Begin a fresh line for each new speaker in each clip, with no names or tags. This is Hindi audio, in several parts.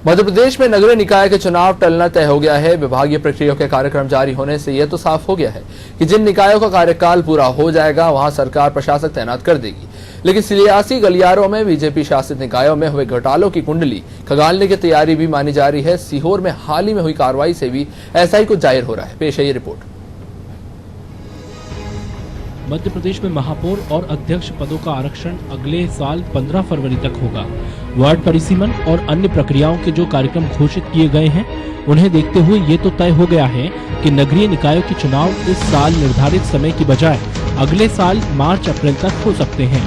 मध्य प्रदेश में नगरीय निकाय के चुनाव टलना तय हो गया है। विभागीय प्रक्रियाओं के कार्यक्रम जारी होने से यह तो साफ हो गया है कि जिन निकायों का कार्यकाल पूरा हो जाएगा वहां सरकार प्रशासक तैनात कर देगी। लेकिन सियासी गलियारों में बीजेपी शासित निकायों में हुए घोटालों की कुंडली खंगालने की तैयारी भी मानी जा रही है। सीहोर में हाल ही में हुई कार्रवाई से भी ऐसा ही कुछ जाहिर हो रहा है। पेश है ये रिपोर्ट।
मध्य प्रदेश में महापौर और अध्यक्ष पदों का आरक्षण अगले साल 15 फरवरी तक होगा। वार्ड परिसीमन और अन्य प्रक्रियाओं के जो कार्यक्रम घोषित किए गए हैं उन्हें देखते हुए ये तो तय हो गया है कि नगरीय निकायों के चुनाव इस साल निर्धारित समय की बजाय अगले साल मार्च अप्रैल तक हो सकते हैं।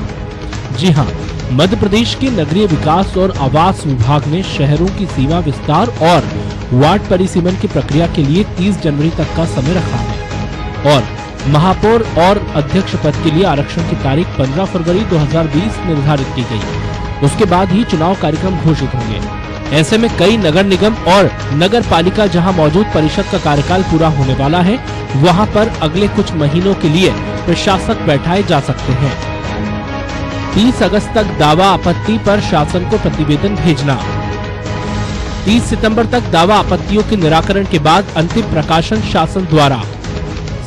जी हां, मध्य प्रदेश के नगरीय विकास और आवास विभाग ने शहरों की सीमा विस्तार और वार्ड परिसीमन की प्रक्रिया के लिए 30 जनवरी तक का समय रखा है और महापौर और अध्यक्ष पद के लिए आरक्षण की तारीख 15 फरवरी 2020 निर्धारित की गई। उसके बाद ही चुनाव कार्यक्रम घोषित होंगे। ऐसे में कई नगर निगम और नगर पालिका जहां मौजूद परिषद का कार्यकाल पूरा होने वाला है, वहां पर अगले कुछ महीनों के लिए प्रशासक बैठाए जा सकते हैं। 30 अगस्त तक दावा आपत्ति पर शासन को प्रतिवेदन भेजना। 30 सितंबर तक दावा आपत्तियों के निराकरण के बाद अंतिम प्रकाशन शासन द्वारा।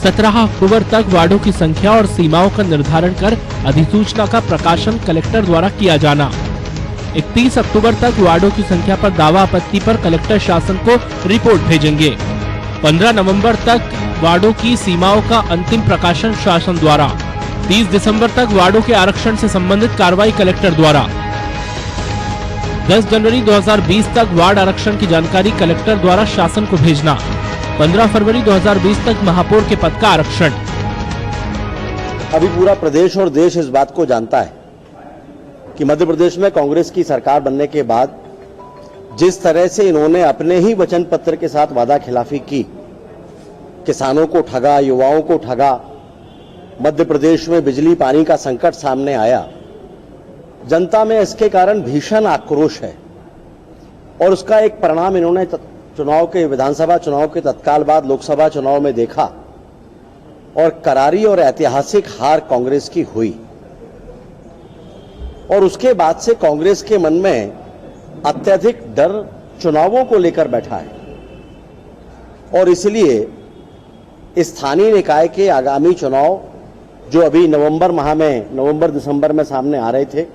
17 अक्टूबर तक वार्डों की संख्या और सीमाओं का निर्धारण कर अधिसूचना का प्रकाशन कलेक्टर द्वारा किया जाना। 31 अक्टूबर तक वार्डों की संख्या पर दावा आपत्ति पर कलेक्टर शासन को रिपोर्ट भेजेंगे। 15 नवंबर तक वार्डों की सीमाओं का अंतिम प्रकाशन शासन द्वारा। 30 दिसंबर तक वार्डों के आरक्षण से संबंधित कार्रवाई कलेक्टर द्वारा। 10 जनवरी 2020 तक वार्ड आरक्षण की जानकारी कलेक्टर द्वारा शासन को भेजना। 15 फरवरी 2020 तक महापौर के पद का आरक्षण।
अभी पूरा प्रदेश और देश इस बात को जानता है कि मध्य प्रदेश में कांग्रेस की सरकार बनने के बाद जिस तरह से इन्होंने अपने ही वचन पत्र के साथ वादा खिलाफी की, किसानों को ठगा, युवाओं को ठगा, मध्य प्रदेश में बिजली पानी का संकट सामने आया। जनता में इसके कारण भीषण आक्रोश है और उसका एक परिणाम इन्होंने चुनाव के विधानसभा चुनाव के तत्काल बाद लोकसभा चुनाव में देखा और करारी और ऐतिहासिक हार कांग्रेस की हुई। और उसके बाद से कांग्रेस के मन में अत्यधिक डर चुनावों को लेकर बैठा है और इसलिए स्थानीय निकाय के आगामी चुनाव जो अभी नवंबर दिसंबर में सामने आ रहे थे,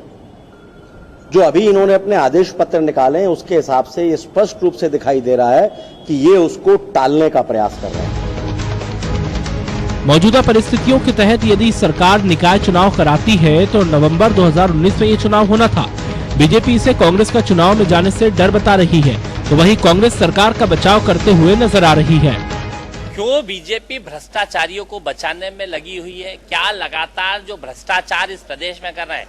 जो अभी इन्होंने अपने आदेश पत्र निकाले हैं, उसके हिसाब से ये स्पष्ट रूप से दिखाई दे रहा है कि ये उसको टालने का प्रयास कर रहे हैं।
मौजूदा परिस्थितियों के तहत यदि सरकार निकाय चुनाव कराती है तो नवंबर 2019 में ये चुनाव होना था। बीजेपी इसे कांग्रेस का चुनाव में जाने से डर बता रही है, तो वहीं कांग्रेस सरकार का बचाव करते हुए नजर आ रही है।
क्यों बीजेपी भ्रष्टाचारियों को बचाने में लगी हुई है? क्या लगातार जो भ्रष्टाचार इस प्रदेश में कर रहे हैं,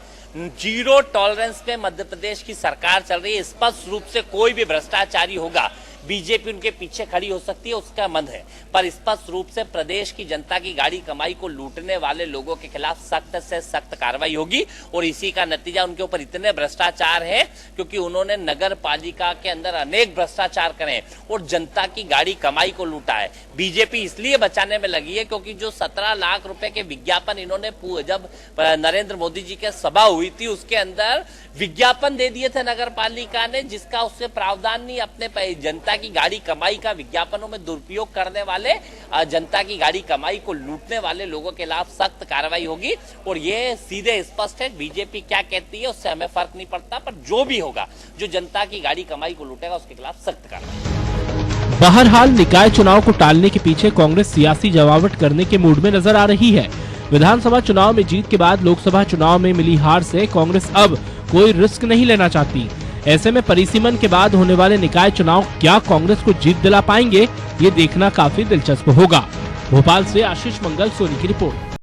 जीरो टॉलरेंस पे मध्य प्रदेश की सरकार चल रही है। स्पष्ट रूप से कोई भी भ्रष्टाचारी होगा, बीजेपी उनके पीछे खड़ी हो सकती है, उसका मन है, पर स्पष्ट रूप से प्रदेश की जनता की गाड़ी कमाई को लूटने वाले लोगों के खिलाफ सख्त से सख्त कार्रवाई होगी। और इसी का नतीजा उनके ऊपर इतने भ्रष्टाचार है क्योंकि उन्होंने नगर पालिका के अंदर अनेक भ्रष्टाचार करे और जनता की गाड़ी कमाई को लूटा है। बीजेपी इसलिए बचाने में लगी है क्योंकि जो 17 लाख रुपए के विज्ञापन इन्होंने जब नरेंद्र मोदी जी की सभा हुई थी उसके अंदर विज्ञापन दे दिए थे नगर पालिका ने, जिसका उससे प्रावधान नहीं। अपने जनता की गाड़ी कमाई का विज्ञापनों में दुरुपयोग करने वाले, जनता की गाड़ी कमाई को लूटने वाले लोगों के खिलाफ सख्त कार्रवाई होगी। और ये सीधे स्पष्ट है, बीजेपी क्या कहती है उससे हमें फर्क नहीं पड़ता, पर जो भी होगा, जो जनता की गाड़ी कमाई को लूटेगा उसके खिलाफ सख्त कार्रवाई।
बहरहाल निकाय चुनाव को टालने के पीछे कांग्रेस सियासी जमावट करने के मूड में नजर आ रही है। विधानसभा चुनाव में जीत के बाद लोकसभा चुनाव में मिली हार से कांग्रेस अब कोई रिस्क नहीं लेना चाहती। ऐसे में परिसीमन के बाद होने वाले निकाय चुनाव क्या कांग्रेस को जीत दिला पाएंगे, ये देखना काफी दिलचस्प होगा। भोपाल से आशीष मंगल, सोनी की रिपोर्ट।